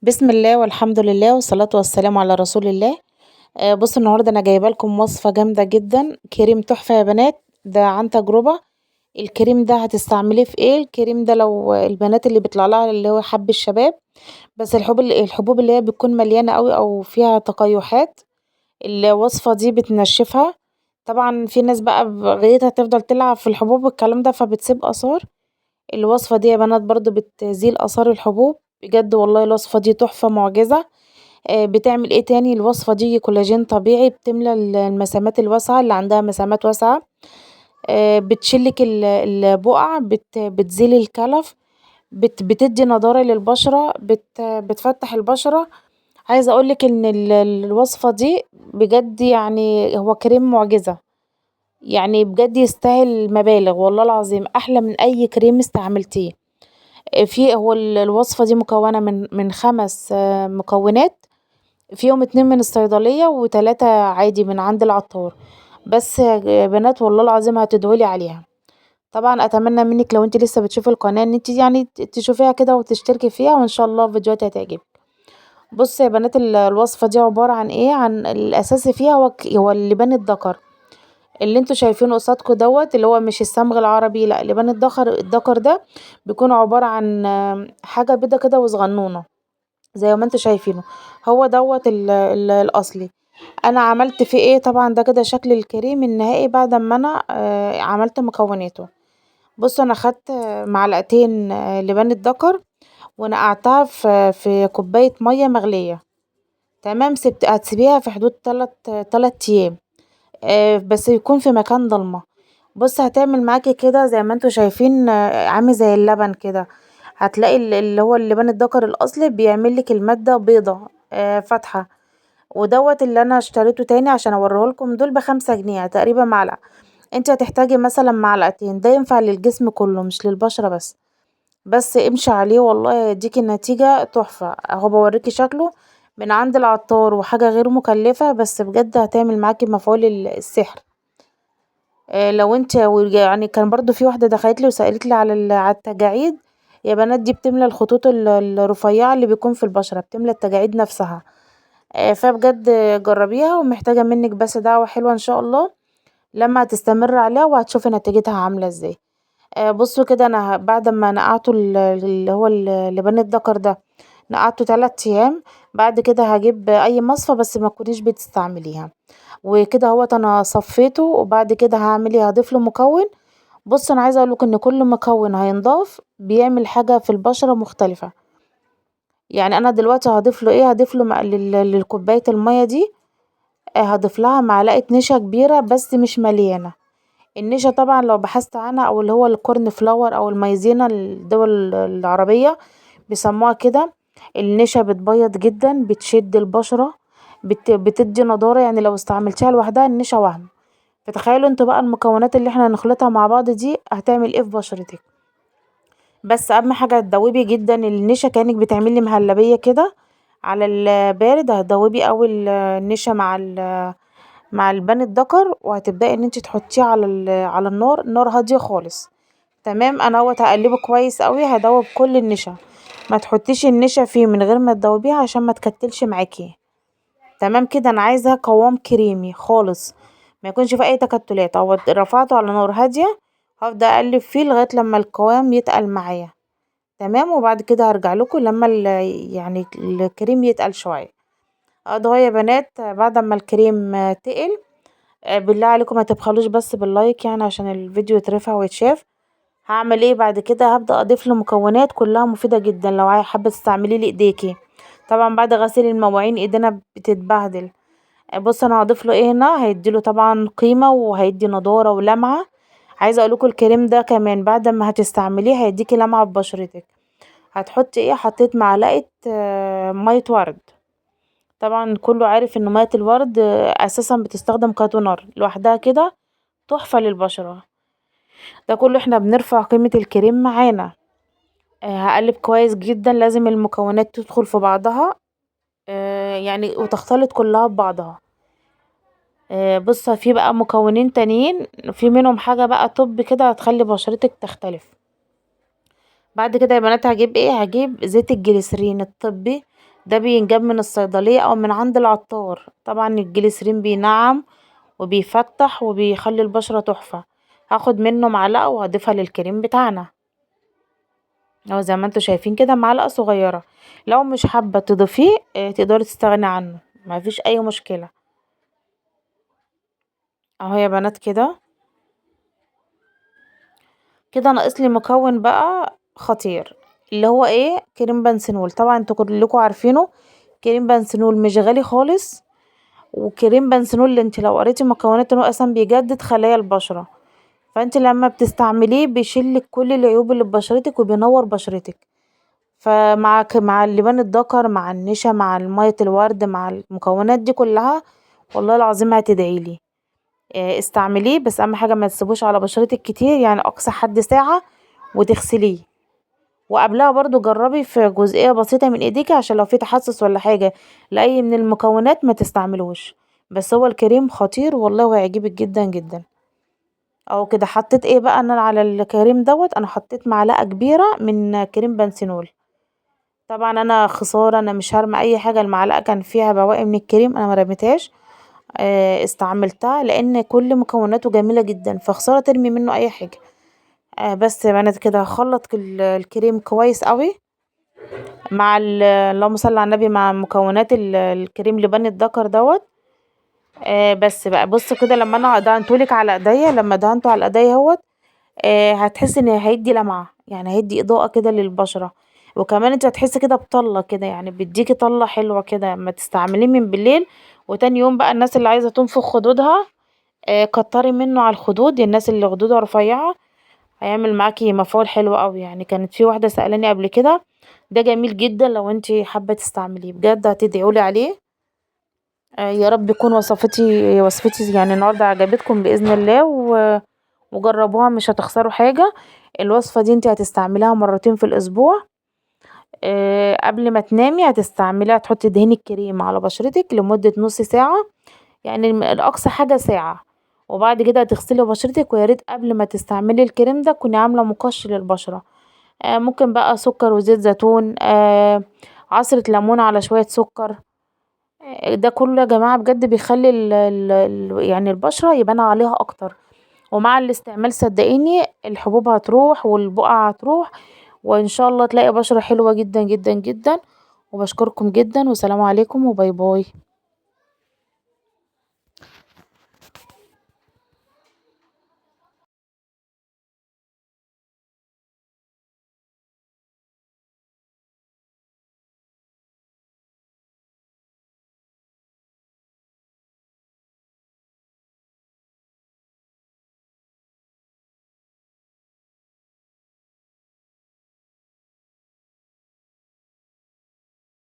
بسم الله والحمد لله والصلاة والسلام على رسول الله. بصوا النهارده انا جايبه لكم وصفه جامده جدا، كريم تحفه يا بنات. ده عن تجربه. الكريم ده هتستعمليه في ايه؟ الكريم ده لو البنات اللي بيطلع لها اللي هو حب الشباب، بس الحبوب اللي هي بتكون مليانه قوي او فيها تقيحات، الوصفه دي بتنشفها. طبعا في ناس بقى غيرتها تفضل تلعب في الحبوب والكلام ده فبتسيب اثار. الوصفه دي يا بنات برضو بتزيل اثار الحبوب. بجد والله الوصفه دي تحفه معجزه. بتعمل إيه تاني؟ الوصفة دي كولاجين طبيعي، بتملى المسامات الواسعة اللي عندها مسامات واسعة. بتشيل لِك البقع، بتزيل الكلف، بتدّي نضارة للبشرة، بتفتح البشرة. عايزة أقول لِك إن الوصفة دي بجد يعني هو كريم معجزة، يعني بجد يستاهل مبالغ والله العظيم، أحلى من أي كريم استعملتيه. هو الوصفة دي مكونة من 5 مكونات، فيهم 2 من الصيدلية و3 عادي من عند العطار. بس يا بنات والله العظيم هتدعوا لي عليها. طبعا اتمنى منك لو انت لسه بتشوفي القناة ان انت يعني تشوفيها كده وتشتركي فيها، وان شاء الله فيديوهاتي هتعجبك. بص يا بنات الوصفة دي عبارة عن ايه؟ عن الاساسي فيها هو اللبان الدكر اللي انتوا شايفينه قصادكم دوت، اللي هو مش الصمغ العربي، لا لبان الدكر ده بيكون عبارة عن حاجة بيضة كده وصغنونة زي ما انتوا شايفينه. هو دوت الاصلي. انا عملت فيه ايه؟ طبعا ده كده شكل الكريم النهائي بعد ما انا عملت مكوناته. بصوا انا خدت معلقتين لبان الدكر ونقعتها في كوبايه ميه مغليه. تمام، هتسيبيها في حدود 3 ايام. بس يكون في مكان ضلمه. بص هتعمل معاكي كده زي ما انتوا شايفين، عامل زي اللبن كده. هتلاقي اللي هو اللبان الدكر الاصلي بيعمل لك الماده بيضه فاتحه. ودوت اللي انا اشتريته تاني عشان اوريهولكم، دول ب5 جنيه تقريبا معلقة. انت هتحتاجي مثلا معلقتين، ده ينفع للجسم كله مش للبشرة بس. بس امشي عليه والله يديكي النتيجة تحفة، اهو بوريكي شكله من عند العطار، وحاجة غير مكلفة بس بجد هتعمل معاكي مفعول السحر. لو انت يعني كان برضو في واحدة دخلت وسألت على على التجاعيد. يا بنات دي بتملى الخطوط الرفيعة اللي بيكون في البشرة، بتملى التجاعيد نفسها. فبجد جربيها، ومحتاجة منك بس دعوة حلوة ان شاء الله لما هتستمر عليها، وهتشوفي نتيجتها عاملة ازاي. بصوا كده انا بعد ما نقعته اللي هو اللبان الدكر ده نقعته 3 ايام. بعد كده هجيب اي مصفى بس ما تكونيش بتستعمليها، وكده اهوت انا صفيته. وبعد كده هعمل ايه؟ هضيف له مكون. بص انا عايزه اقولك ان كل مكون هينضاف بيعمل حاجه في البشره مختلفه. يعني انا دلوقتي هضيف له ايه؟ هضيف له لكوبايه الميه دي هاضيف لها معلقة نشا كبيرة بس مش مليانة. النشا طبعا لو بحثت عنها او اللي هو الكورن فلاور او المايزينا، الدول العربية بيسموها كده. النشا بتبيض جدا، بتشد البشرة، بتدي نضارة. يعني لو استعملتها لوحدها النشا وهم. فتخيلوا انتوا بقى المكونات اللي احنا هنخلطها مع بعض دي هتعمل ايه في بشرتك. بس اهم حاجة تدوبي جدا النشا كأنك بتعملي مهلبية كده على البارد. هتدوبي اول النشا مع البان الدكر، وهتبدأي ان انت تحطيه على النار هادية خالص. تمام، انا هو هقلبه كويس قوي، هدوب كل النشا. ما تحطيش النشا فيه من غير ما تدوبيها عشان ما تكتلش معاكي. تمام كده، انا عايزة قوام كريمي خالص، ما يكونش فيه اي تكتلات. او رفعته على نار هادية، هفضل اقلب فيه لغاية لما القوام يتقل معايا. تمام، وبعد كده هرجع لكم لما يعني الكريم يتقل شوية. ده يا بنات بعد ما الكريم تقل. بالله عليكم ما تبخلوش بس باللايك يعني عشان الفيديو يترفع ويتشاف. هعمل ايه بعد كده؟ هبدأ اضيف له مكونات كلها مفيدة جدا لو حابة تستعمليه لايديكي. طبعا بعد غسيل المواعين ايدينا بتتبهدل. بص انا هضيف له ايه هنا، هيديله طبعا قيمة وهيدي نضارة ولمعة. عايزة اقولكوا الكريم ده كمان بعد ما هتستعمليه هيديكي لمعة في بشرتك. هتحطي ايه؟ حطيت معلقة مية ورد. طبعا كله عارف ان مية الورد اساسا بتستخدم كتونر لوحدها كده، تحفة للبشرة. ده كله احنا بنرفع قيمة الكريم معانا. هقلب كويس جدا، لازم المكونات تدخل في بعضها يعني وتختلط كلها ببعضها. بص في بقى مكونين تانيين، في منهم حاجة بقى طب كده هتخلي بشرتك تختلف. بعد كده يا بنات هجيب ايه، هجيب زيت الجليسرين الطبي، ده بينجاب من الصيدلية او من عند العطار. طبعا الجليسرين بينعم وبيفتح وبيخلي البشرة تحفة. هاخد منه معلقة وهضيفها للكريم بتاعنا، اهو زي ما انتوا شايفين كده معلقة صغيرة. لو مش حابة تضيفيه تقدري تستغني عنه، مفيش اي مشكلة. اهو يا بنات كده، كده ناقصلي مكون بقى خطير، اللي هو ايه، كريم بنسنول. طبعا انتوا كلكم عارفينه، كريم بنسنول مش غالي خالص. وكريم بنسنول اللي انت لو قريتي مكوناته انه اصلا بيجدد خلايا البشرة، فانت لما بتستعمليه بيشيلك كل العيوب اللي في بشرتك وبينور بشرتك. مع اللبان الذكر مع النشا مع مية الورد مع المكونات دي كلها، والله العظيم هتدعيلي. استعمليه، بس اهم حاجة ما تسيبوش على بشرتك كتير، يعني اقصى حد ساعة وتغسليه. وقبلها برضو جربي في جزئية بسيطة من ايديكي عشان لو في تحسس ولا حاجة لأي من المكونات ما تستعملوش. بس هو الكريم خطير والله وهيعجبك جدا جدا. او كده حطيت ايه بقى انا على الكريم دوت، انا حطيت معلقة كبيرة من كريم بنسينول. طبعا انا خسارة، انا مش هرمي اي حاجة، المعلقة كان فيها بواقي من الكريم انا ما رميتهاش. استعملتها لان كل مكوناته جميلة جدا، فخسارة ترمي منه اي حاجة. بس يا بنات كده هخلط الكريم كويس قوي مع اللهم صل على النبي، مع مكونات الكريم لبان الذكر دوت. بس بقى بصوا كده، لما انا دهنتهولك على ايديا، لما دهنته على ايديا اهوت هتحسي ان هيدي لمعة، يعني هيدي اضاءة كده للبشرة. وكمان انت هتحسي كده بطلة كده، يعني بيديكي طلة حلوة كده اما تستعمليه من بالليل. وتاني يوم بقى الناس اللي عايزة تنفخ خدودها كتري منه على الخدود، الناس اللي خدودها رفيعة هيعمل معاكي مفعول حلو قوي. يعني كانت في واحدة سألاني قبل كده، ده جميل جدا لو انتي حابة تستعمليه، بجد هتدعيولي عليه. يا رب يكون وصفتي يعني النهاردة عجبتكم بإذن الله وجربوها مش هتخسروا حاجة. الوصفة دي انتي هتستعمليها مرتين في الأسبوع. قبل ما تنامي هتستعمليها، تحطي دهين الكريم على بشرتك لمدة نص ساعة، يعني الأقصى حاجة ساعة. وبعد كده هتغسلي بشرتك، وياريت قبل ما تستعملي الكريم ده تكوني عاملة مقش للبشرة. ممكن بقى سكر وزيت زيتون، عصرة ليمون على شوية سكر. ده كله يا جماعة بجد بيخلي يعني البشرة يبان عليها اكتر. ومع الاستعمال صدقيني الحبوب هتروح والبقع هتروح، وان شاء الله تلاقي بشرة حلوة جدا جدا جدا. وبشكركم جدا، وسلام عليكم وباي باي.